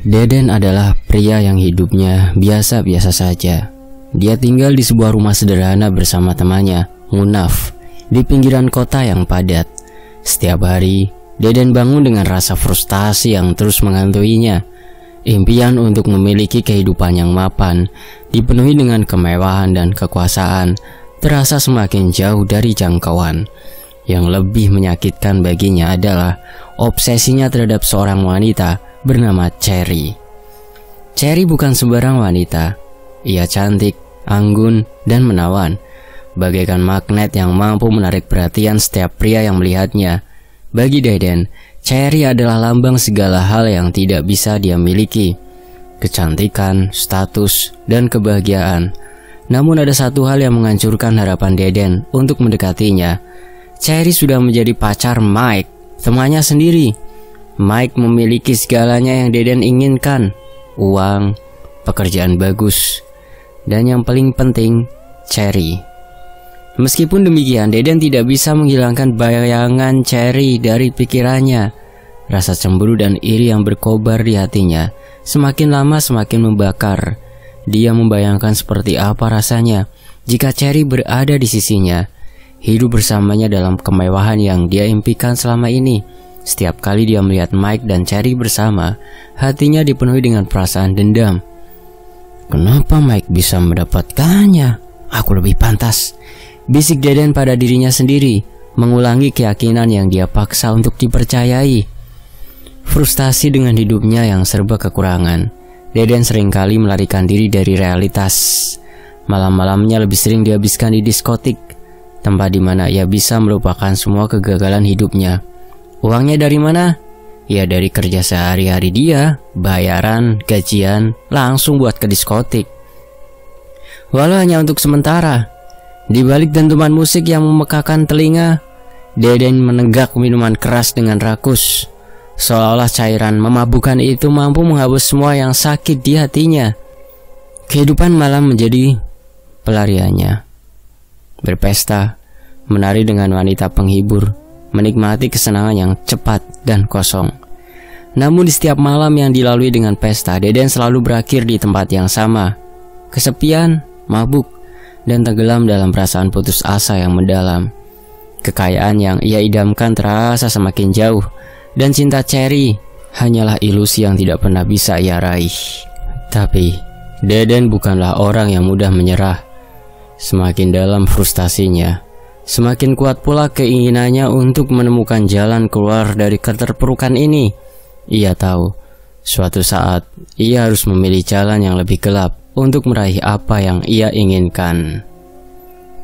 Deden adalah pria yang hidupnya biasa-biasa saja. Dia tinggal di sebuah rumah sederhana bersama temannya, Munaf, di pinggiran kota yang padat. Setiap hari, Deden bangun dengan rasa frustasi yang terus menghantuinya. Impian untuk memiliki kehidupan yang mapan, dipenuhi dengan kemewahan dan kekuasaan, terasa semakin jauh dari jangkauan. Yang lebih menyakitkan baginya adalah obsesinya terhadap seorang wanita bernama Cherry. Cherry bukan sembarang wanita. Ia cantik, anggun, dan menawan, bagaikan magnet yang mampu menarik perhatian setiap pria yang melihatnya. Bagi Deden, Cherry adalah lambang segala hal yang tidak bisa dia miliki: kecantikan, status, dan kebahagiaan. Namun ada satu hal yang menghancurkan harapan Deden untuk mendekatinya. Cherry sudah menjadi pacar Mike, temannya sendiri. Mike memiliki segalanya yang Deden inginkan: uang, pekerjaan bagus, dan yang paling penting, Cherry. Meskipun demikian, Deden tidak bisa menghilangkan bayangan Cherry dari pikirannya. Rasa cemburu dan iri yang berkobar di hatinya semakin lama semakin membakar. Dia membayangkan seperti apa rasanya jika Cherry berada di sisinya, hidup bersamanya dalam kemewahan yang dia impikan selama ini. Setiap kali dia melihat Mike dan Cherry bersama, hatinya dipenuhi dengan perasaan dendam. Kenapa Mike bisa mendapatkannya? Aku lebih pantas, bisik Deden pada dirinya sendiri, mengulangi keyakinan yang dia paksa untuk dipercayai. Frustasi dengan hidupnya yang serba kekurangan, Deden seringkali melarikan diri dari realitas. Malam-malamnya lebih sering dihabiskan di diskotik, tempat di mana ia bisa melupakan semua kegagalan hidupnya. Uangnya dari mana? Ya dari kerja sehari-hari dia, bayaran, gajian, langsung buat ke diskotik. Walau hanya untuk sementara. Di balik dentuman musik yang memekakan telinga, Deden menenggak minuman keras dengan rakus, seolah-olah cairan memabukkan itu mampu menghapus semua yang sakit di hatinya. Kehidupan malam menjadi pelariannya. Berpesta, menari dengan wanita penghibur, menikmati kesenangan yang cepat dan kosong. Namun di setiap malam yang dilalui dengan pesta, Deden selalu berakhir di tempat yang sama: kesepian, mabuk, dan tenggelam dalam perasaan putus asa yang mendalam. Kekayaan yang ia idamkan terasa semakin jauh, dan cinta Cherry hanyalah ilusi yang tidak pernah bisa ia raih. Tapi Deden bukanlah orang yang mudah menyerah. Semakin dalam frustasinya, semakin kuat pula keinginannya untuk menemukan jalan keluar dari keterpurukan ini. Ia tahu, suatu saat ia harus memilih jalan yang lebih gelap untuk meraih apa yang ia inginkan.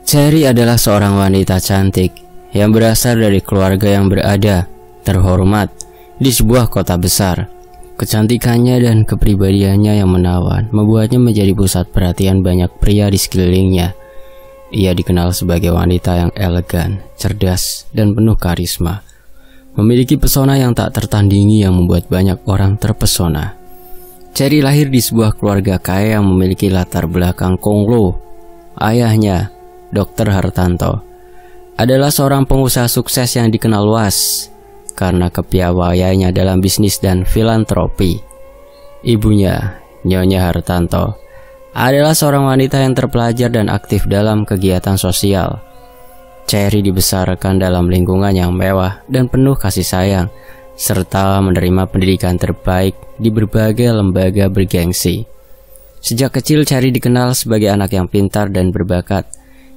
Cherry adalah seorang wanita cantik yang berasal dari keluarga yang berada, terhormat, di sebuah kota besar. Kecantikannya dan kepribadiannya yang menawan membuatnya menjadi pusat perhatian banyak pria di sekelilingnya. Ia dikenal sebagai wanita yang elegan, cerdas, dan penuh karisma. Memiliki pesona yang tak tertandingi yang membuat banyak orang terpesona. Cherry lahir di sebuah keluarga kaya yang memiliki latar belakang konglo. Ayahnya, Dr. Hartanto, adalah seorang pengusaha sukses yang dikenal luas karena kepiawaiannya dalam bisnis dan filantropi. Ibunya, Nyonya Hartanto, adalah seorang wanita yang terpelajar dan aktif dalam kegiatan sosial. Cherry dibesarkan dalam lingkungan yang mewah dan penuh kasih sayang, serta menerima pendidikan terbaik di berbagai lembaga bergengsi. Sejak kecil Cherry dikenal sebagai anak yang pintar dan berbakat.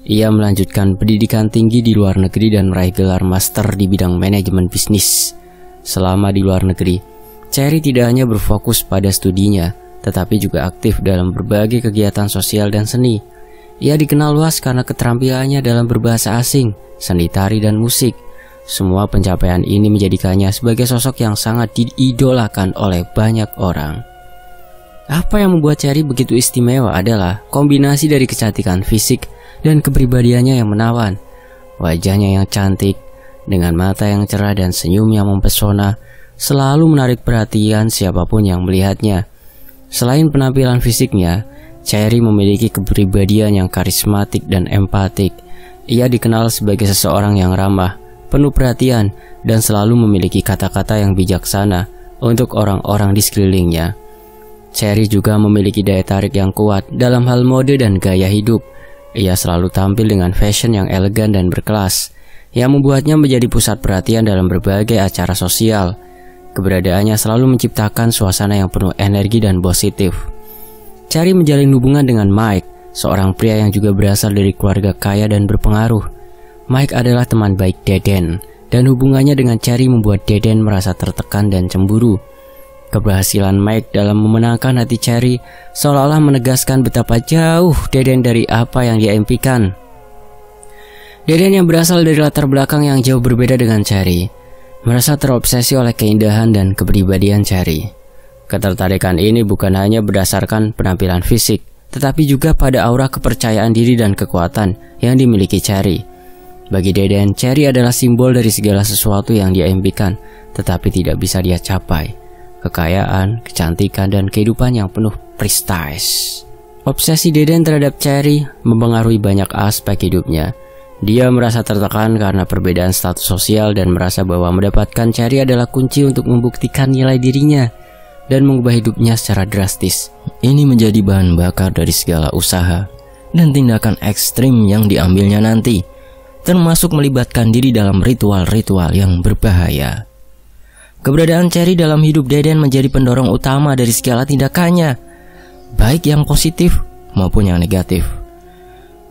Ia melanjutkan pendidikan tinggi di luar negeri dan meraih gelar master di bidang manajemen bisnis. Selama di luar negeri, Cherry tidak hanya berfokus pada studinya, tetapi juga aktif dalam berbagai kegiatan sosial dan seni. Ia dikenal luas karena keterampilannya dalam berbahasa asing, seni tari, dan musik. Semua pencapaian ini menjadikannya sebagai sosok yang sangat diidolakan oleh banyak orang. Apa yang membuat Cherry begitu istimewa adalah kombinasi dari kecantikan fisik dan kepribadiannya yang menawan. Wajahnya yang cantik, dengan mata yang cerah dan senyum yang mempesona, selalu menarik perhatian siapapun yang melihatnya. Selain penampilan fisiknya, Cherry memiliki kepribadian yang karismatik dan empatik. Ia dikenal sebagai seseorang yang ramah, penuh perhatian, dan selalu memiliki kata-kata yang bijaksana untuk orang-orang di sekelilingnya. Cherry juga memiliki daya tarik yang kuat dalam hal mode dan gaya hidup. Ia selalu tampil dengan fashion yang elegan dan berkelas, yang membuatnya menjadi pusat perhatian dalam berbagai acara sosial. Keberadaannya selalu menciptakan suasana yang penuh energi dan positif. Cherry menjalin hubungan dengan Mike, seorang pria yang juga berasal dari keluarga kaya dan berpengaruh. Mike adalah teman baik Deden, dan hubungannya dengan Cherry membuat Deden merasa tertekan dan cemburu. Keberhasilan Mike dalam memenangkan hati Cherry seolah-olah menegaskan betapa jauh Deden dari apa yang dia impikan. Deden yang berasal dari latar belakang yang jauh berbeda dengan Cherry merasa terobsesi oleh keindahan dan kepribadian Cherry. Ketertarikan ini bukan hanya berdasarkan penampilan fisik, tetapi juga pada aura kepercayaan diri dan kekuatan yang dimiliki Cherry. Bagi Deden, Cherry adalah simbol dari segala sesuatu yang dia impikan, tetapi tidak bisa dia capai. Kekayaan, kecantikan, dan kehidupan yang penuh prestis. Obsesi Deden terhadap Cherry mempengaruhi banyak aspek hidupnya. Dia merasa tertekan karena perbedaan status sosial dan merasa bahwa mendapatkan Cherry adalah kunci untuk membuktikan nilai dirinya dan mengubah hidupnya secara drastis. Ini menjadi bahan bakar dari segala usaha dan tindakan ekstrim yang diambilnya nanti, termasuk melibatkan diri dalam ritual-ritual yang berbahaya. Keberadaan Cherry dalam hidup Deden menjadi pendorong utama dari segala tindakannya, baik yang positif maupun yang negatif.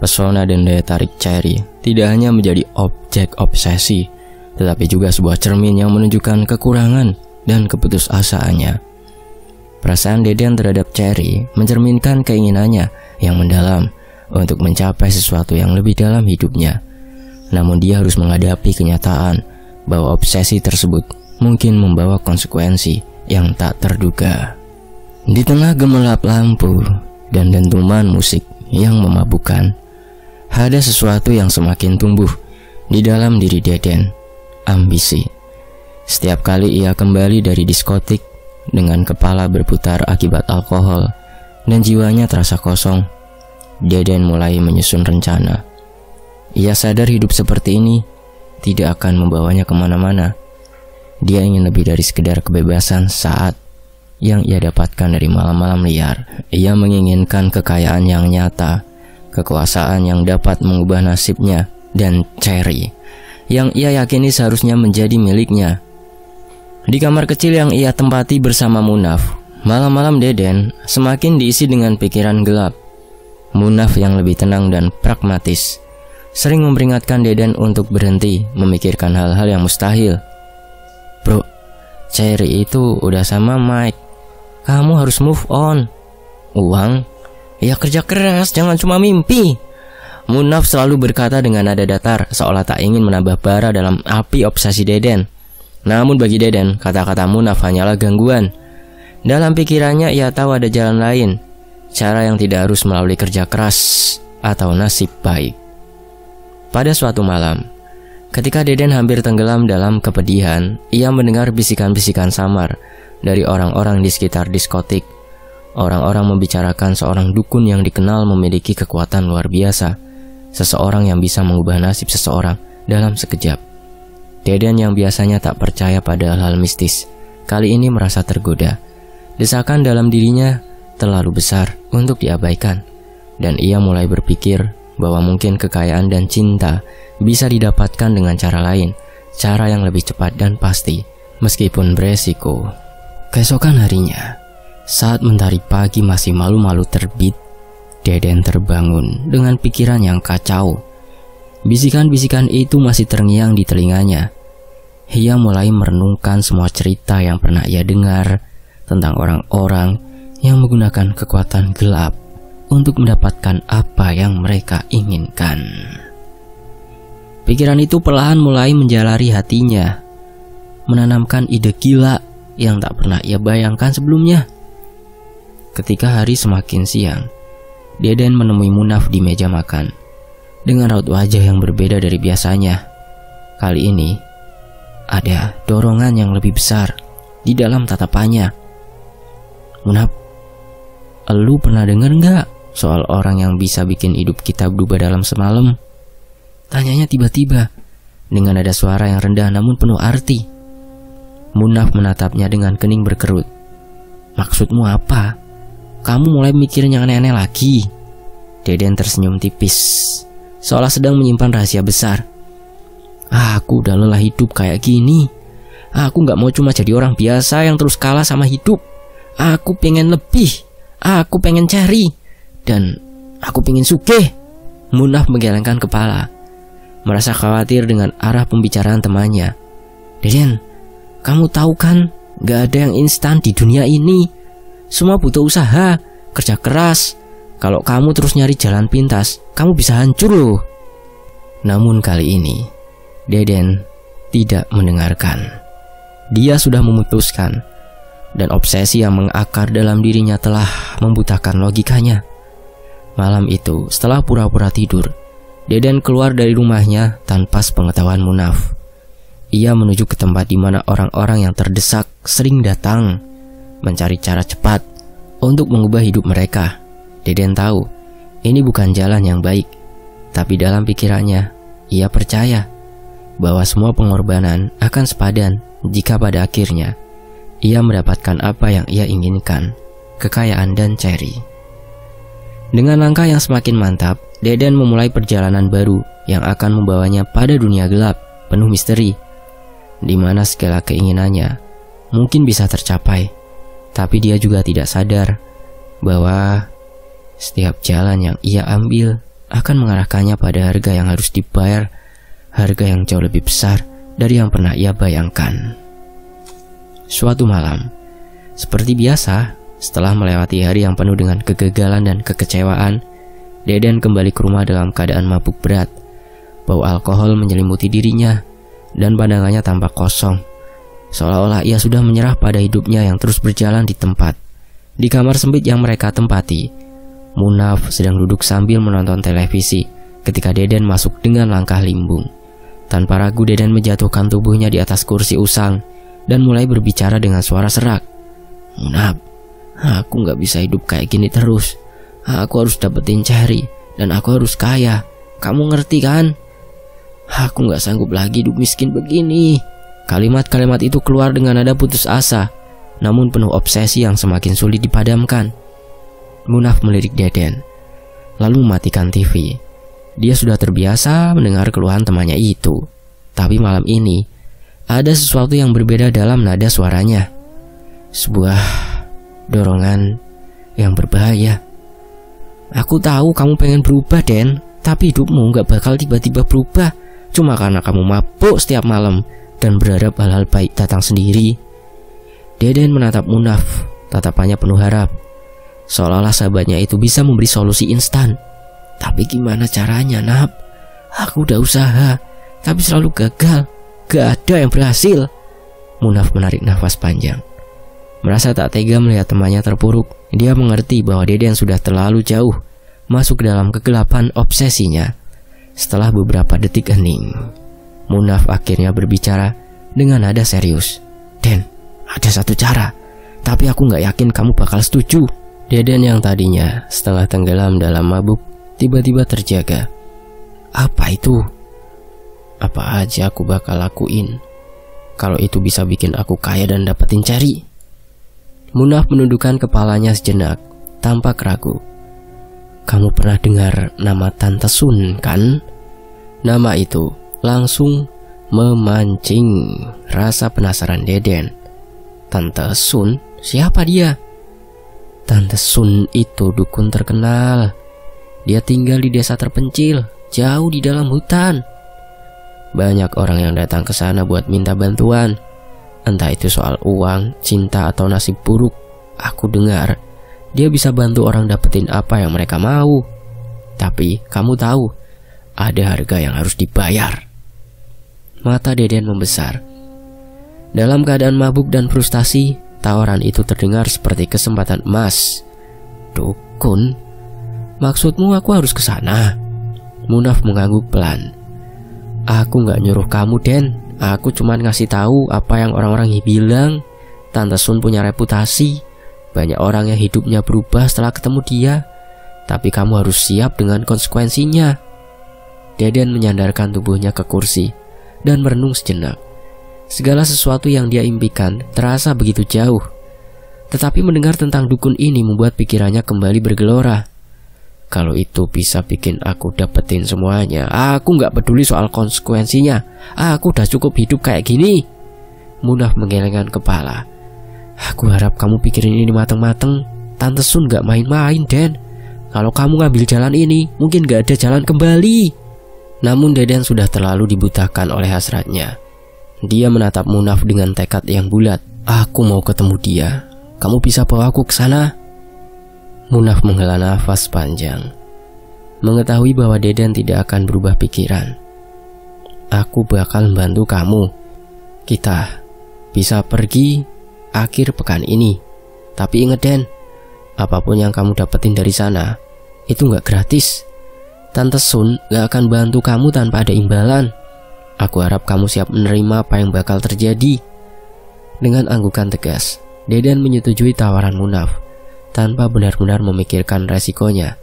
Pesona dan daya tarik Cherry tidak hanya menjadi objek obsesi, tetapi juga sebuah cermin yang menunjukkan kekurangan dan keputusasaannya. Perasaan Deden terhadap Cherry mencerminkan keinginannya yang mendalam untuk mencapai sesuatu yang lebih dalam hidupnya. Namun dia harus menghadapi kenyataan bahwa obsesi tersebut mungkin membawa konsekuensi yang tak terduga. Di tengah gemerlap lampu dan dentuman musik yang memabukkan, ada sesuatu yang semakin tumbuh di dalam diri Deden, ambisi. Setiap kali ia kembali dari diskotik dengan kepala berputar akibat alkohol dan jiwanya terasa kosong, Deden mulai menyusun rencana. Ia sadar hidup seperti ini tidak akan membawanya kemana-mana. Dia ingin lebih dari sekedar kebebasan saat yang ia dapatkan dari malam-malam liar. Ia menginginkan kekayaan yang nyata, kekuasaan yang dapat mengubah nasibnya, dan Cherry yang ia yakini seharusnya menjadi miliknya. Di kamar kecil yang ia tempati bersama Munaf, malam-malam Deden semakin diisi dengan pikiran gelap. Munaf yang lebih tenang dan pragmatis sering memperingatkan Deden untuk berhenti memikirkan hal-hal yang mustahil. Bro, Cherry itu udah sama Mike. Kamu harus move on. Uang? Ya kerja keras, jangan cuma mimpi. Munaf selalu berkata dengan nada datar, seolah tak ingin menambah bara dalam api obsesi Deden. Namun bagi Deden, kata-kata Munaf hanyalah gangguan. Dalam pikirannya ia tahu ada jalan lain, cara yang tidak harus melalui kerja keras atau nasib baik. Pada suatu malam, ketika Deden hampir tenggelam dalam kepedihan, ia mendengar bisikan-bisikan samar dari orang-orang di sekitar diskotik. Orang-orang membicarakan seorang dukun yang dikenal memiliki kekuatan luar biasa, seseorang yang bisa mengubah nasib seseorang dalam sekejap. Deden yang biasanya tak percaya pada hal-hal mistis, kali ini merasa tergoda. Desakan dalam dirinya terlalu besar untuk diabaikan, dan ia mulai berpikir bahwa mungkin kekayaan dan cinta bisa didapatkan dengan cara lain, cara yang lebih cepat dan pasti, meskipun beresiko. Keesokan harinya, saat mentari pagi masih malu-malu terbit, Deden terbangun dengan pikiran yang kacau. Bisikan-bisikan itu masih terngiang di telinganya. Ia mulai merenungkan semua cerita yang pernah ia dengar tentang orang-orang yang menggunakan kekuatan gelap untuk mendapatkan apa yang mereka inginkan. Pikiran itu perlahan mulai menjalari hatinya, menanamkan ide gila yang tak pernah ia bayangkan sebelumnya. Ketika hari semakin siang, Deden menemui Munaf di meja makan dengan raut wajah yang berbeda dari biasanya. Kali ini ada dorongan yang lebih besar di dalam tatapannya. Munaf, lu pernah dengar nggak soal orang yang bisa bikin hidup kita berubah dalam semalam? Tanyanya tiba-tiba dengan nada suara yang rendah namun penuh arti. Munaf menatapnya dengan kening berkerut. Maksudmu apa? kamu mulai mikirin yang aneh-aneh lagi. Deden tersenyum tipis, seolah sedang menyimpan rahasia besar. Aku udah lelah hidup kayak gini. Aku gak mau cuma jadi orang biasa yang terus kalah sama hidup. Aku pengen lebih. Aku pengen cari. Dan aku pengen sugih. Munaf menggelengkan kepala, merasa khawatir dengan arah pembicaraan temannya. Deden, kamu tahu kan, gak ada yang instan di dunia ini. Semua butuh usaha, kerja keras. Kalau kamu terus nyari jalan pintas, kamu bisa hancur loh. Namun kali ini, Deden tidak mendengarkan. Dia sudah memutuskan, dan obsesi yang mengakar dalam dirinya telah membutakan logikanya. Malam itu, setelah pura-pura tidur, Deden keluar dari rumahnya tanpa sepengetahuan Munaf. Ia menuju ke tempat di mana orang-orang yang terdesak sering datang, mencari cara cepat untuk mengubah hidup mereka. Deden tahu, ini bukan jalan yang baik, tapi dalam pikirannya, ia percaya bahwa semua pengorbanan akan sepadan jika pada akhirnya ia mendapatkan apa yang ia inginkan, kekayaan dan ceri. Dengan langkah yang semakin mantap, Deden memulai perjalanan baru yang akan membawanya pada dunia gelap, penuh misteri, di mana segala keinginannya mungkin bisa tercapai, tapi dia juga tidak sadar bahwa setiap jalan yang ia ambil akan mengarahkannya pada harga yang harus dibayar, harga yang jauh lebih besar dari yang pernah ia bayangkan. Suatu malam, seperti biasa, setelah melewati hari yang penuh dengan kegagalan dan kekecewaan, Deden kembali ke rumah dalam keadaan mabuk berat. Bau alkohol menyelimuti dirinya, dan pandangannya tampak kosong, seolah-olah ia sudah menyerah pada hidupnya yang terus berjalan di tempat. Di kamar sempit yang mereka tempati, Munaf sedang duduk sambil menonton televisi ketika Deden masuk dengan langkah limbung. Tanpa ragu, Deden menjatuhkan tubuhnya di atas kursi usang dan mulai berbicara dengan suara serak. Munaf, aku gak bisa hidup kayak gini terus. Aku harus dapetin ceri, dan aku harus kaya. Kamu ngerti kan? Aku gak sanggup lagi hidup miskin begini. Kalimat-kalimat itu keluar dengan nada putus asa, namun penuh obsesi yang semakin sulit dipadamkan. Munaf melirik Deden, lalu mematikan TV. Dia sudah terbiasa mendengar keluhan temannya itu. Tapi malam ini, ada sesuatu yang berbeda dalam nada suaranya. Sebuah dorongan yang berbahaya. Aku tahu kamu pengen berubah, Den, tapi hidupmu gak bakal tiba-tiba berubah cuma karena kamu mabuk setiap malam dan berharap hal-hal baik datang sendiri. Deden menatap Munaf, tatapannya penuh harap, seolah-olah sahabatnya itu bisa memberi solusi instan. Tapi gimana caranya, Nap? Aku udah usaha, tapi selalu gagal. Gak ada yang berhasil. Munaf menarik nafas panjang, merasa tak tega melihat temannya terpuruk. Dia mengerti bahwa Deden sudah terlalu jauh masuk ke dalam kegelapan obsesinya. Setelah beberapa detik hening, Munaf akhirnya berbicara dengan nada serius. Den, ada satu cara, tapi aku gak yakin kamu bakal setuju. Deden yang tadinya setengah tenggelam dalam mabuk tiba-tiba terjaga. Apa itu? Apa aja aku bakal lakuin kalau itu bisa bikin aku kaya dan dapetin ceri. Munaf menundukkan kepalanya sejenak, tampak ragu. Kamu pernah dengar nama Tante Sun, kan? Nama itu langsung memancing rasa penasaran Deden. Tante Sun? Siapa dia? Tante Sun itu dukun terkenal. Dia tinggal di desa terpencil, jauh di dalam hutan. Banyak orang yang datang ke sana buat minta bantuan, entah itu soal uang, cinta, atau nasib buruk. Aku dengar dia bisa bantu orang dapetin apa yang mereka mau. Tapi kamu tahu, ada harga yang harus dibayar. Mata Deden membesar. Dalam keadaan mabuk dan frustasi, tawaran itu terdengar seperti kesempatan emas. Dukun? Maksudmu aku harus ke sana? Munaf mengangguk pelan. Aku gak nyuruh kamu, Den. Aku cuma ngasih tahu apa yang orang-orang bilang. Tante Sun punya reputasi. Banyak orang yang hidupnya berubah setelah ketemu dia. Tapi kamu harus siap dengan konsekuensinya. Deden menyandarkan tubuhnya ke kursi dan merenung sejenak. Segala sesuatu yang dia impikan terasa begitu jauh. Tetapi mendengar tentang dukun ini membuat pikirannya kembali bergelora. Kalau itu bisa bikin aku dapetin semuanya, aku gak peduli soal konsekuensinya. Aku udah cukup hidup kayak gini. Munaf menggelengkan kepala. Aku harap kamu pikirin ini mateng-mateng. Tante Sun gak main-main, Den. Kalau kamu ngambil jalan ini, mungkin gak ada jalan kembali. Namun Deden sudah terlalu dibutakan oleh hasratnya. Dia menatap Munaf dengan tekad yang bulat. Aku mau ketemu dia. Kamu bisa bawa aku ke sana? Munaf menghela nafas panjang, mengetahui bahwa Deden tidak akan berubah pikiran. Aku bakal membantu kamu. Kita bisa pergi akhir pekan ini. Tapi ingat, Den, apapun yang kamu dapetin dari sana, itu gak gratis. Tante Sun gak akan bantu kamu tanpa ada imbalan. Aku harap kamu siap menerima apa yang bakal terjadi. Dengan anggukan tegas, Deden menyetujui tawaran Munaf tanpa benar-benar memikirkan resikonya.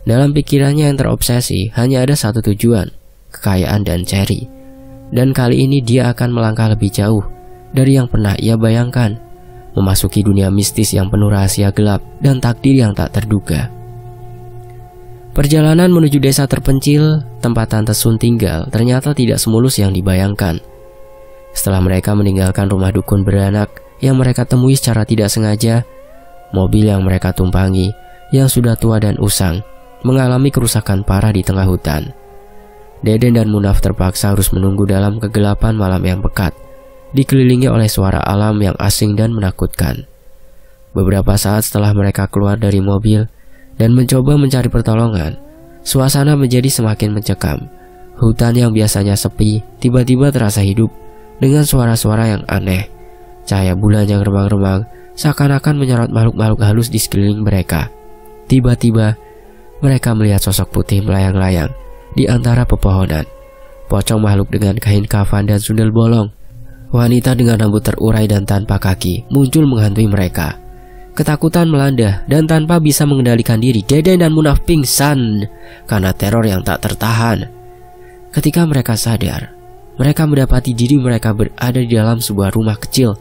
Dalam pikirannya yang terobsesi hanya ada satu tujuan, kekayaan dan Cherry. Dan kali ini dia akan melangkah lebih jauh dari yang pernah ia bayangkan, memasuki dunia mistis yang penuh rahasia gelap dan takdir yang tak terduga. Perjalanan menuju desa terpencil tempat Tante Sun tinggal ternyata tidak semulus yang dibayangkan. Setelah mereka meninggalkan rumah dukun beranak yang mereka temui secara tidak sengaja, mobil yang mereka tumpangi yang sudah tua dan usang mengalami kerusakan parah di tengah hutan. Deden dan Munaf terpaksa harus menunggu dalam kegelapan malam yang pekat, dikelilingi oleh suara alam yang asing dan menakutkan. Beberapa saat setelah mereka keluar dari mobil dan mencoba mencari pertolongan, suasana menjadi semakin mencekam. Hutan yang biasanya sepi tiba-tiba terasa hidup dengan suara-suara yang aneh. Cahaya bulan yang remang-remang seakan-akan menyorot makhluk-makhluk halus di sekeliling mereka. Tiba-tiba mereka melihat sosok putih melayang-layang di antara pepohonan. Pocong makhluk dengan kain kafan dan sundel bolong. Wanita dengan rambut terurai dan tanpa kaki muncul menghantui mereka. Ketakutan melanda dan tanpa bisa mengendalikan diri, Deden dan Munaf pingsan karena teror yang tak tertahan. Ketika mereka sadar, mereka mendapati diri mereka berada di dalam sebuah rumah kecil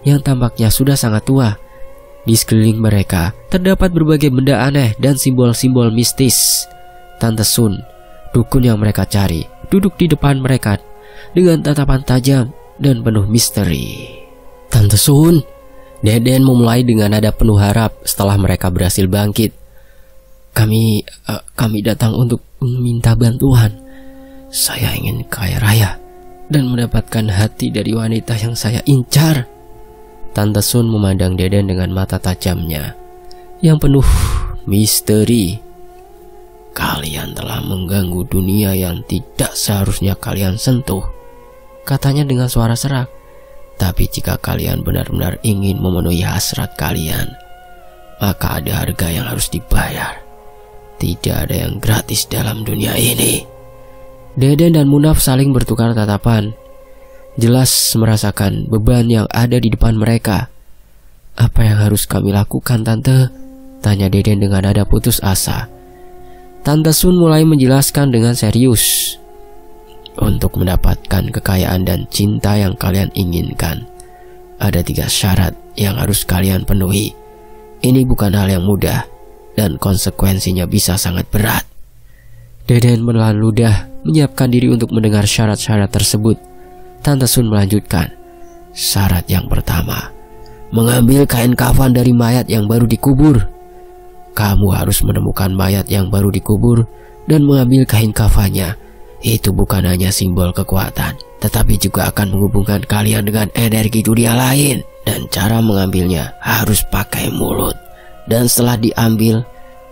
yang tampaknya sudah sangat tua. Di sekeliling mereka terdapat berbagai benda aneh dan simbol-simbol mistis. Tante Sun, dukun yang mereka cari, duduk di depan mereka dengan tatapan tajam dan penuh misteri. Tante Sun, Deden memulai dengan nada penuh harap setelah mereka berhasil bangkit. Kami datang untuk meminta bantuan. Saya ingin kaya raya dan mendapatkan hati dari wanita yang saya incar. Tante Sun memandang Deden dengan mata tajamnya yang penuh misteri. Kalian telah mengganggu dunia yang tidak seharusnya kalian sentuh, katanya dengan suara serak. Tapi jika kalian benar-benar ingin memenuhi hasrat kalian, maka ada harga yang harus dibayar. Tidak ada yang gratis dalam dunia ini. Deden dan Munaf saling bertukar tatapan, jelas merasakan beban yang ada di depan mereka. Apa yang harus kami lakukan, Tante? Tanya Deden dengan nada putus asa. Tante Sun mulai menjelaskan dengan serius. Untuk mendapatkan kekayaan dan cinta yang kalian inginkan, ada 3 syarat yang harus kalian penuhi. Ini bukan hal yang mudah dan konsekuensinya bisa sangat berat. Deden menelan ludah, menyiapkan diri untuk mendengar syarat-syarat tersebut. Tante Sun melanjutkan. Syarat yang pertama, mengambil kain kafan dari mayat yang baru dikubur. Kamu harus menemukan mayat yang baru dikubur dan mengambil kain kafannya. Itu bukan hanya simbol kekuatan, tetapi juga akan menghubungkan kalian dengan energi dunia lain. Dan cara mengambilnya harus pakai mulut. Dan setelah diambil,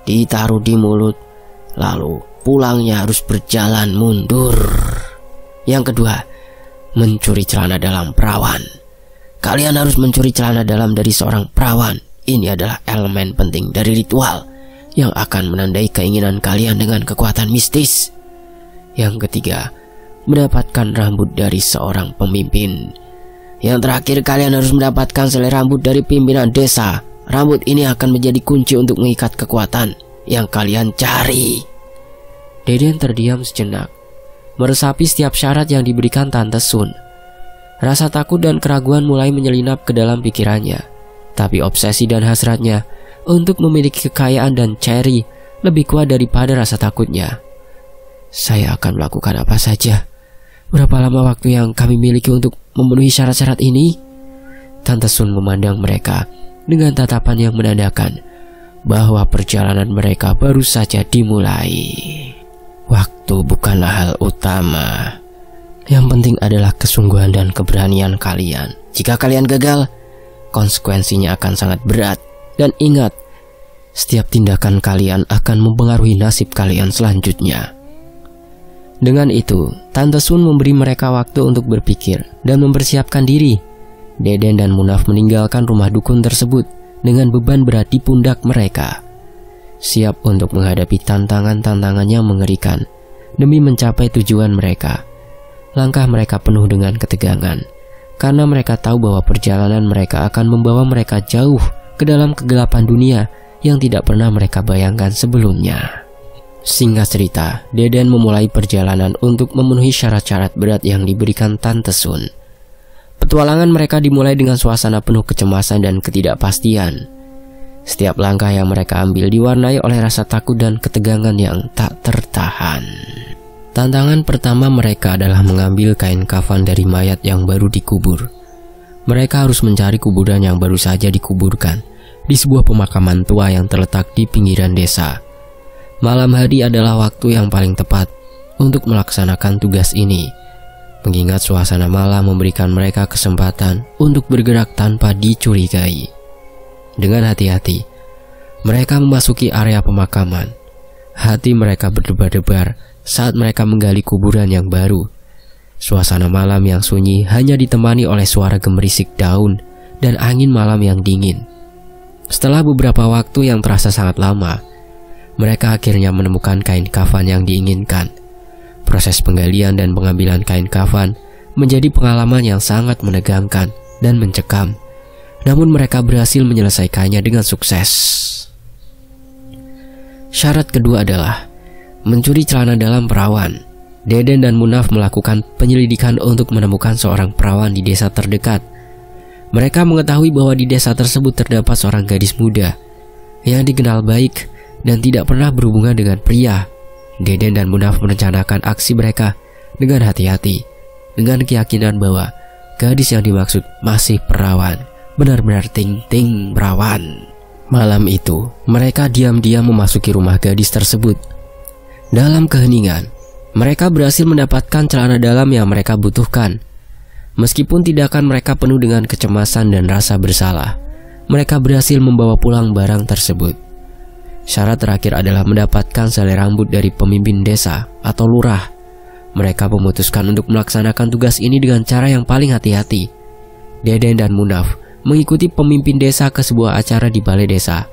ditaruh di mulut, lalu pulangnya harus berjalan mundur. Yang kedua, mencuri celana dalam perawan. Kalian harus mencuri celana dalam dari seorang perawan. Ini adalah elemen penting dari ritual yang akan menandai keinginan kalian dengan kekuatan mistis. Yang ketiga, mendapatkan rambut dari seorang pemimpin. Yang terakhir, kalian harus mendapatkan selai rambut dari pimpinan desa. Rambut ini akan menjadi kunci untuk mengikat kekuatan yang kalian cari. Deden terdiam sejenak, meresapi setiap syarat yang diberikan Tante Sun. Rasa takut dan keraguan mulai menyelinap ke dalam pikirannya. Tapi obsesi dan hasratnya untuk memiliki kekayaan dan Cherry lebih kuat daripada rasa takutnya. Saya akan melakukan apa saja. Berapa lama waktu yang kami miliki untuk memenuhi syarat-syarat ini? Tante Sun memandang mereka dengan tatapan yang menandakan bahwa perjalanan mereka baru saja dimulai. Waktu bukanlah hal utama. Yang penting adalah kesungguhan dan keberanian kalian. Jika kalian gagal, konsekuensinya akan sangat berat. Dan ingat, setiap tindakan kalian akan mempengaruhi nasib kalian selanjutnya. Dengan itu, Tante Sun memberi mereka waktu untuk berpikir dan mempersiapkan diri. Deden dan Munaf meninggalkan rumah dukun tersebut dengan beban berat di pundak mereka, siap untuk menghadapi tantangan-tantangan yang mengerikan demi mencapai tujuan mereka. Langkah mereka penuh dengan ketegangan, karena mereka tahu bahwa perjalanan mereka akan membawa mereka jauh ke dalam kegelapan dunia yang tidak pernah mereka bayangkan sebelumnya. Singkat cerita, Deden memulai perjalanan untuk memenuhi syarat-syarat berat yang diberikan Tante Sun. Petualangan mereka dimulai dengan suasana penuh kecemasan dan ketidakpastian. Setiap langkah yang mereka ambil diwarnai oleh rasa takut dan ketegangan yang tak tertahan. Tantangan pertama mereka adalah mengambil kain kafan dari mayat yang baru dikubur. Mereka harus mencari kuburan yang baru saja dikuburkan di sebuah pemakaman tua yang terletak di pinggiran desa. Malam hari adalah waktu yang paling tepat untuk melaksanakan tugas ini, mengingat suasana malam memberikan mereka kesempatan untuk bergerak tanpa dicurigai. Dengan hati-hati, mereka memasuki area pemakaman. Hati mereka berdebar-debar saat mereka menggali kuburan yang baru. Suasana malam yang sunyi hanya ditemani oleh suara gemerisik daun dan angin malam yang dingin. Setelah beberapa waktu yang terasa sangat lama, mereka akhirnya menemukan kain kafan yang diinginkan. Proses penggalian dan pengambilan kain kafan menjadi pengalaman yang sangat menegangkan dan mencekam. Namun mereka berhasil menyelesaikannya dengan sukses. Syarat kedua adalah mencuri celana dalam perawan. Deden dan Munaf melakukan penyelidikan untuk menemukan seorang perawan di desa terdekat. Mereka mengetahui bahwa di desa tersebut terdapat seorang gadis muda yang dikenal baik dan tidak pernah berhubungan dengan pria. Deden dan Munaf merencanakan aksi mereka dengan hati-hati, dengan keyakinan bahwa gadis yang dimaksud masih perawan, benar-benar ting-ting perawan. Malam itu, mereka diam-diam memasuki rumah gadis tersebut. Dalam keheningan, mereka berhasil mendapatkan celana dalam yang mereka butuhkan. Meskipun tindakan mereka penuh dengan kecemasan dan rasa bersalah, mereka berhasil membawa pulang barang tersebut. Syarat terakhir adalah mendapatkan selai rambut dari pemimpin desa atau lurah. Mereka memutuskan untuk melaksanakan tugas ini dengan cara yang paling hati-hati. Deden dan Munaf mengikuti pemimpin desa ke sebuah acara di balai desa.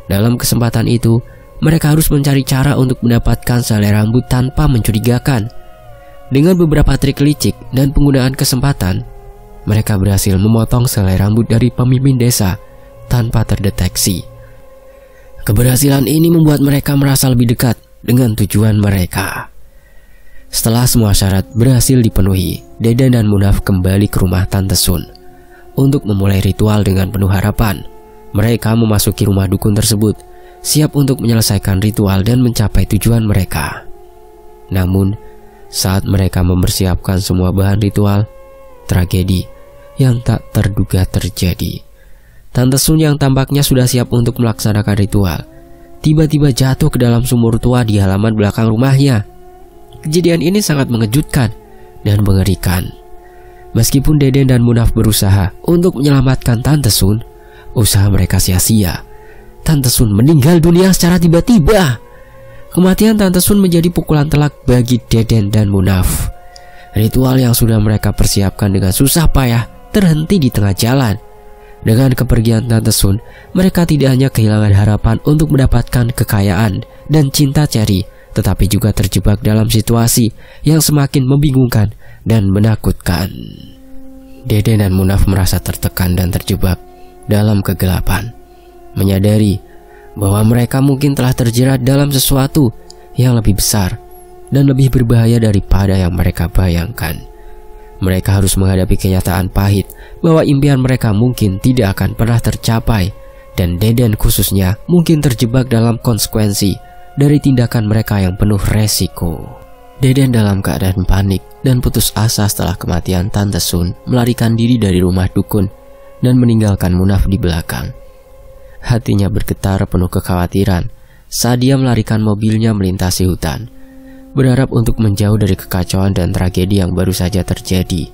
Dalam kesempatan itu, mereka harus mencari cara untuk mendapatkan selai rambut tanpa mencurigakan. Dengan beberapa trik licik dan penggunaan kesempatan, mereka berhasil memotong selai rambut dari pemimpin desa tanpa terdeteksi. Keberhasilan ini membuat mereka merasa lebih dekat dengan tujuan mereka. Setelah semua syarat berhasil dipenuhi, Deden dan Munaf kembali ke rumah Tante Sun untuk memulai ritual dengan penuh harapan. Mereka memasuki rumah dukun tersebut, siap untuk menyelesaikan ritual dan mencapai tujuan mereka. Namun, saat mereka mempersiapkan semua bahan ritual, tragedi yang tak terduga terjadi. Tante Sun yang tampaknya sudah siap untuk melaksanakan ritual, tiba-tiba jatuh ke dalam sumur tua di halaman belakang rumahnya. Kejadian ini sangat mengejutkan dan mengerikan. Meskipun Deden dan Munaf berusaha untuk menyelamatkan Tante Sun, usaha mereka sia-sia. Tante Sun meninggal dunia secara tiba-tiba. Kematian Tante Sun menjadi pukulan telak bagi Deden dan Munaf. Ritual yang sudah mereka persiapkan dengan susah payah terhenti di tengah jalan. Dengan kepergian Tante Sun, mereka tidak hanya kehilangan harapan untuk mendapatkan kekayaan dan cinta Cherry, tetapi juga terjebak dalam situasi yang semakin membingungkan dan menakutkan. Deden dan Munaf merasa tertekan dan terjebak dalam kegelapan, menyadari bahwa mereka mungkin telah terjerat dalam sesuatu yang lebih besar dan lebih berbahaya daripada yang mereka bayangkan. Mereka harus menghadapi kenyataan pahit bahwa impian mereka mungkin tidak akan pernah tercapai, dan Deden khususnya mungkin terjebak dalam konsekuensi dari tindakan mereka yang penuh resiko. Deden dalam keadaan panik dan putus asa setelah kematian Tante Sun melarikan diri dari rumah dukun dan meninggalkan Munaf di belakang. Hatinya bergetar penuh kekhawatiran saat dia melarikan mobilnya melintasi hutan, berharap untuk menjauh dari kekacauan dan tragedi yang baru saja terjadi.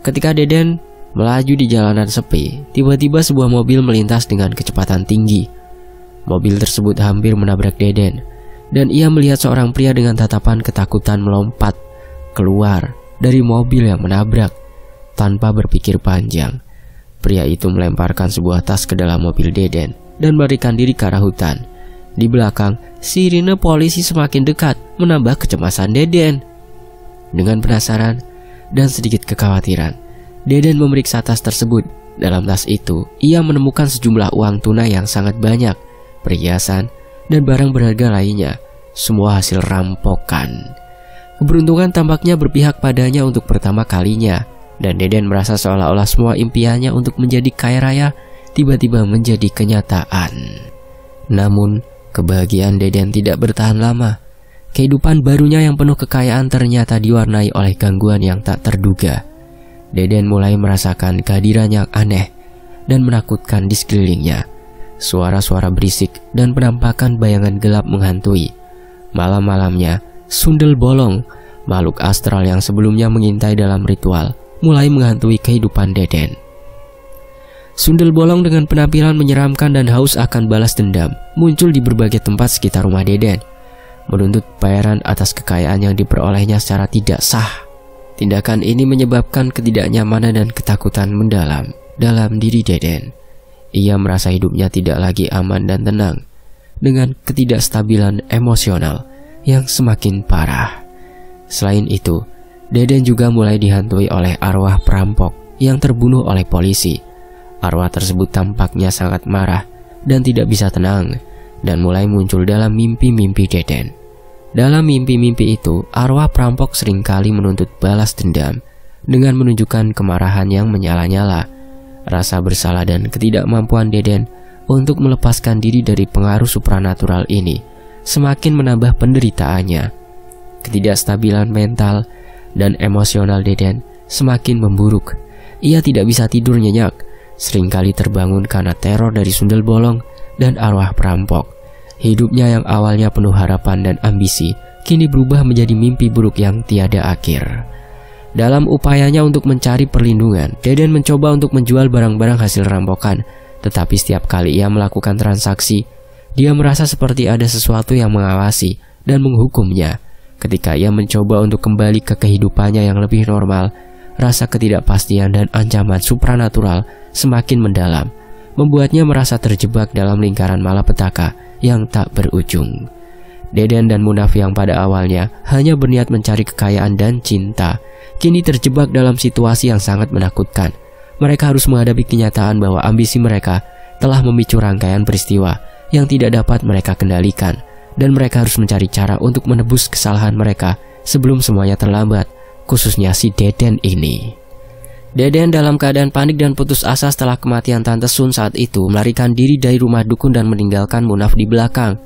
Ketika Deden melaju di jalanan sepi, tiba-tiba sebuah mobil melintas dengan kecepatan tinggi. Mobil tersebut hampir menabrak Deden, dan ia melihat seorang pria dengan tatapan ketakutan melompat keluar dari mobil yang menabrak. Tanpa berpikir panjang, pria itu melemparkan sebuah tas ke dalam mobil Deden dan melarikan diri ke arah hutan. Di belakang, sirine polisi semakin dekat, menambah kecemasan Deden. Dengan penasaran dan sedikit kekhawatiran, Deden memeriksa tas tersebut. Dalam tas itu, ia menemukan sejumlah uang tunai yang sangat banyak, perhiasan, dan barang berharga lainnya, semua hasil rampokan. Keberuntungan tampaknya berpihak padanya untuk pertama kalinya, dan Deden merasa seolah-olah semua impiannya untuk menjadi kaya raya tiba-tiba menjadi kenyataan. Namun, kebahagiaan Deden tidak bertahan lama. Kehidupan barunya yang penuh kekayaan ternyata diwarnai oleh gangguan yang tak terduga. Deden mulai merasakan kehadiran yang aneh dan menakutkan di sekelilingnya. Suara-suara berisik dan penampakan bayangan gelap menghantui. Malam-malamnya, Sundel Bolong, makhluk astral yang sebelumnya mengintai dalam ritual, mulai menghantui kehidupan Deden. Sundel Bolong dengan penampilan menyeramkan dan haus akan balas dendam muncul di berbagai tempat sekitar rumah Deden, menuntut bayaran atas kekayaan yang diperolehnya secara tidak sah. Tindakan ini menyebabkan ketidaknyamanan dan ketakutan mendalam dalam diri Deden. Ia merasa hidupnya tidak lagi aman dan tenang, dengan ketidakstabilan emosional yang semakin parah. Selain itu, Deden juga mulai dihantui oleh arwah perampok yang terbunuh oleh polisi. Arwah tersebut tampaknya sangat marah dan tidak bisa tenang, dan mulai muncul dalam mimpi-mimpi Deden. Dalam mimpi-mimpi itu, arwah perampok seringkali menuntut balas dendam dengan menunjukkan kemarahan yang menyala-nyala. Rasa bersalah dan ketidakmampuan Deden untuk melepaskan diri dari pengaruh supranatural ini semakin menambah penderitaannya. Ketidakstabilan mental dan emosional Deden semakin memburuk. Ia tidak bisa tidur nyenyak, seringkali terbangun karena teror dari Sundel Bolong dan arwah perampok. Hidupnya yang awalnya penuh harapan dan ambisi kini berubah menjadi mimpi buruk yang tiada akhir. Dalam upayanya untuk mencari perlindungan, Deden mencoba untuk menjual barang-barang hasil rampokan. Tetapi setiap kali ia melakukan transaksi, dia merasa seperti ada sesuatu yang mengawasi dan menghukumnya. Ketika ia mencoba untuk kembali ke kehidupannya yang lebih normal, rasa ketidakpastian dan ancaman supranatural semakin mendalam, membuatnya merasa terjebak dalam lingkaran malapetaka yang tak berujung. Deden dan Munaf yang pada awalnya hanya berniat mencari kekayaan dan cinta, kini terjebak dalam situasi yang sangat menakutkan. Mereka harus menghadapi kenyataan bahwa ambisi mereka telah memicu rangkaian peristiwa yang tidak dapat mereka kendalikan, dan mereka harus mencari cara untuk menebus kesalahan mereka sebelum semuanya terlambat, khususnya si Deden ini. Deden dalam keadaan panik dan putus asa setelah kematian Tante Sun saat itu melarikan diri dari rumah dukun dan meninggalkan Munaf di belakang.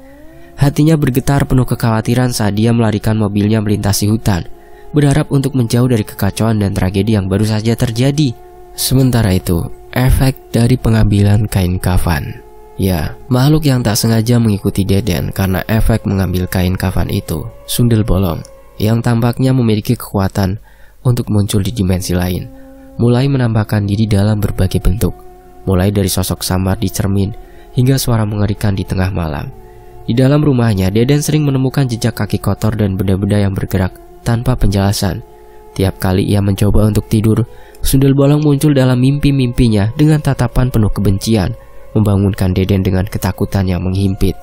Hatinya bergetar penuh kekhawatiran saat dia melarikan mobilnya melintasi hutan, berharap untuk menjauh dari kekacauan dan tragedi yang baru saja terjadi. Sementara itu, efek dari pengambilan kain kafan. Ya, makhluk yang tak sengaja mengikuti Deden karena efek mengambil kain kafan itu, Sundel Bolong, yang tampaknya memiliki kekuatan untuk muncul di dimensi lain, mulai menampakkan diri dalam berbagai bentuk, mulai dari sosok samar di cermin hingga suara mengerikan di tengah malam. Di dalam rumahnya, Deden sering menemukan jejak kaki kotor dan benda-benda yang bergerak tanpa penjelasan. Tiap kali ia mencoba untuk tidur, Sundel Bolong muncul dalam mimpi-mimpinya dengan tatapan penuh kebencian, membangunkan Deden dengan ketakutan yang menghimpit.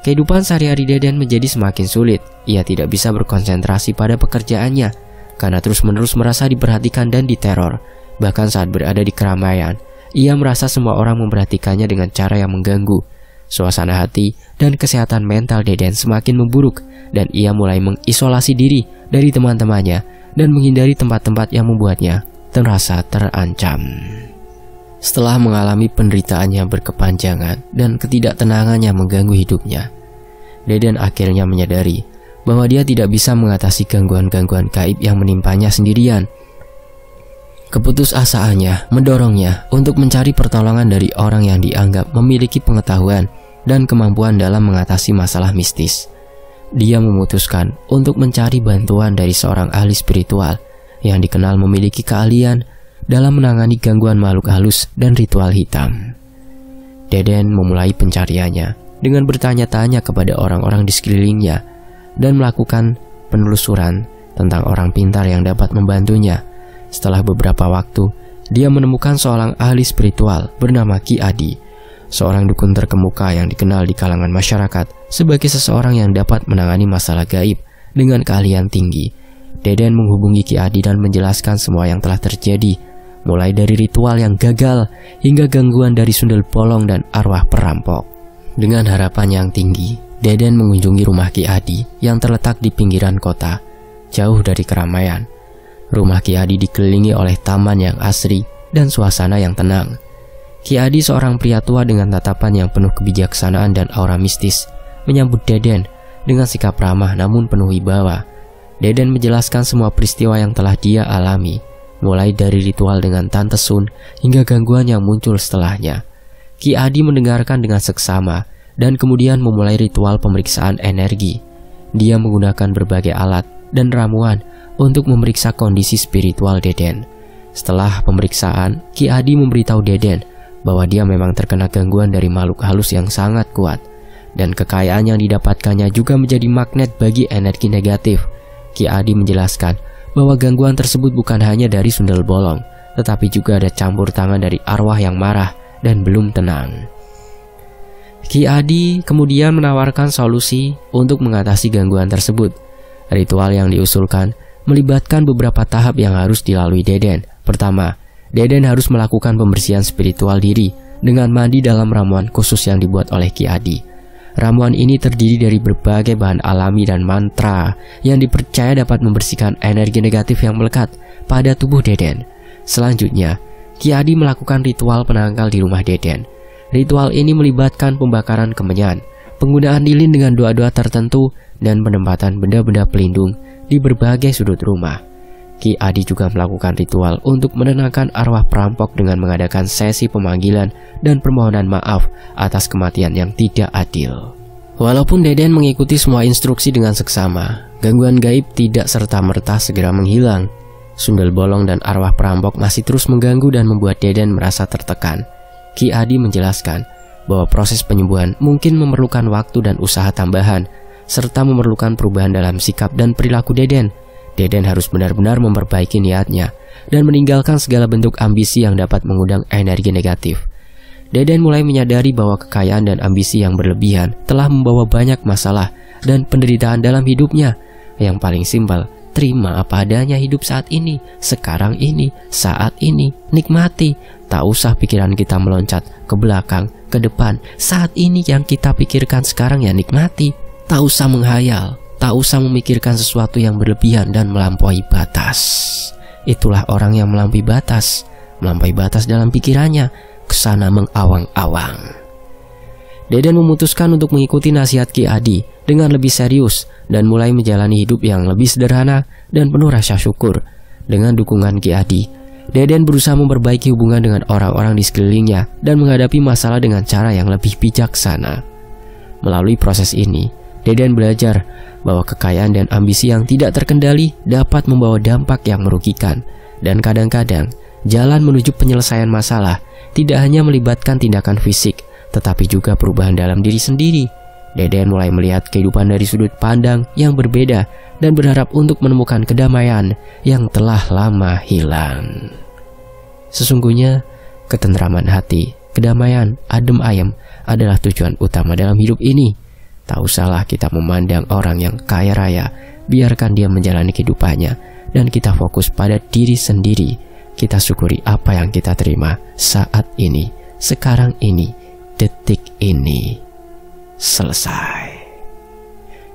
Kehidupan sehari-hari Deden menjadi semakin sulit. Ia tidak bisa berkonsentrasi pada pekerjaannya karena terus-menerus merasa diperhatikan dan diteror. Bahkan saat berada di keramaian, ia merasa semua orang memperhatikannya dengan cara yang mengganggu. Suasana hati dan kesehatan mental Deden semakin memburuk, dan ia mulai mengisolasi diri dari teman-temannya dan menghindari tempat-tempat yang membuatnya terasa terancam. Setelah mengalami penderitaan yang berkepanjangan dan ketidaktenangan yang mengganggu hidupnya, Deden akhirnya menyadari bahwa dia tidak bisa mengatasi gangguan-gangguan gaib yang menimpanya sendirian. Keputusasaannya mendorongnya untuk mencari pertolongan dari orang yang dianggap memiliki pengetahuan dan kemampuan dalam mengatasi masalah mistis. Dia memutuskan untuk mencari bantuan dari seorang ahli spiritual yang dikenal memiliki keahlian dalam menangani gangguan makhluk halus dan ritual hitam. Deden memulai pencariannya dengan bertanya-tanya kepada orang-orang di sekelilingnya dan melakukan penelusuran tentang orang pintar yang dapat membantunya. Setelah beberapa waktu, dia menemukan seorang ahli spiritual bernama Ki Adi, seorang dukun terkemuka yang dikenal di kalangan masyarakat sebagai seseorang yang dapat menangani masalah gaib dengan keahlian tinggi. Deden menghubungi Ki Adi dan menjelaskan semua yang telah terjadi, mulai dari ritual yang gagal hingga gangguan dari sundel bolong dan arwah perampok. Dengan harapan yang tinggi, Deden mengunjungi rumah Ki Adi yang terletak di pinggiran kota, jauh dari keramaian. Rumah Ki Adi dikelilingi oleh taman yang asri dan suasana yang tenang. Ki Adi, seorang pria tua dengan tatapan yang penuh kebijaksanaan dan aura mistis, menyambut Deden dengan sikap ramah namun penuh wibawa. Deden menjelaskan semua peristiwa yang telah dia alami, mulai dari ritual dengan Tante Sun hingga gangguan yang muncul setelahnya. Ki Adi mendengarkan dengan seksama dan kemudian memulai ritual pemeriksaan energi. Dia menggunakan berbagai alat dan ramuan untuk memeriksa kondisi spiritual Deden. Setelah pemeriksaan, Ki Adi memberitahu Deden bahwa dia memang terkena gangguan dari makhluk halus yang sangat kuat, dan kekayaan yang didapatkannya juga menjadi magnet bagi energi negatif. Ki Adi menjelaskan bahwa gangguan tersebut bukan hanya dari sundel bolong, tetapi juga ada campur tangan dari arwah yang marah dan belum tenang. Ki Adi kemudian menawarkan solusi untuk mengatasi gangguan tersebut. Ritual yang diusulkan melibatkan beberapa tahap yang harus dilalui Deden. Pertama, Deden harus melakukan pembersihan spiritual diri dengan mandi dalam ramuan khusus yang dibuat oleh Ki Adi. Ramuan ini terdiri dari berbagai bahan alami dan mantra yang dipercaya dapat membersihkan energi negatif yang melekat pada tubuh Deden. Selanjutnya, Ki Adi melakukan ritual penangkal di rumah Deden. Ritual ini melibatkan pembakaran kemenyan, penggunaan lilin dengan doa-doa tertentu, dan penempatan benda-benda pelindung di berbagai sudut rumah. Ki Adi juga melakukan ritual untuk menenangkan arwah perampok dengan mengadakan sesi pemanggilan dan permohonan maaf atas kematian yang tidak adil. Walaupun Deden mengikuti semua instruksi dengan seksama, gangguan gaib tidak serta-merta segera menghilang. Sundel bolong dan arwah perampok masih terus mengganggu dan membuat Deden merasa tertekan. Ki Adi menjelaskan bahwa proses penyembuhan mungkin memerlukan waktu dan usaha tambahan, serta memerlukan perubahan dalam sikap dan perilaku Deden. Deden harus benar-benar memperbaiki niatnya dan meninggalkan segala bentuk ambisi yang dapat mengundang energi negatif. Deden mulai menyadari bahwa kekayaan dan ambisi yang berlebihan telah membawa banyak masalah dan penderitaan dalam hidupnya. Yang paling simpel, terima apa adanya hidup saat ini, sekarang ini, saat ini, nikmati. Tak usah pikiran kita meloncat ke belakang, ke depan. Saat ini yang kita pikirkan sekarang ya nikmati. Tak usah menghayal, tak usah memikirkan sesuatu yang berlebihan dan melampaui batas. Itulah orang yang melampaui batas dalam pikirannya, kesana mengawang-awang. Deden memutuskan untuk mengikuti nasihat Ki Adi dengan lebih serius dan mulai menjalani hidup yang lebih sederhana dan penuh rasa syukur. Dengan dukungan Ki Adi, Deden berusaha memperbaiki hubungan dengan orang-orang di sekelilingnya dan menghadapi masalah dengan cara yang lebih bijaksana. Melalui proses ini, Deden belajar bahwa kekayaan dan ambisi yang tidak terkendali dapat membawa dampak yang merugikan. Dan kadang-kadang, jalan menuju penyelesaian masalah tidak hanya melibatkan tindakan fisik, tetapi juga perubahan dalam diri sendiri. Deden mulai melihat kehidupan dari sudut pandang yang berbeda dan berharap untuk menemukan kedamaian yang telah lama hilang. Sesungguhnya, ketentraman hati, kedamaian, adem ayem adalah tujuan utama dalam hidup ini. Tak usahlah kita memandang orang yang kaya raya, biarkan dia menjalani kehidupannya dan kita fokus pada diri sendiri. Kita syukuri apa yang kita terima saat ini, sekarang ini, detik ini. Selesai.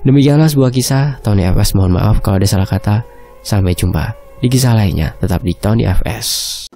Demikianlah sebuah kisah. Tony FS mohon maaf kalau ada salah kata. Sampai jumpa di kisah lainnya, tetap di Tony FS.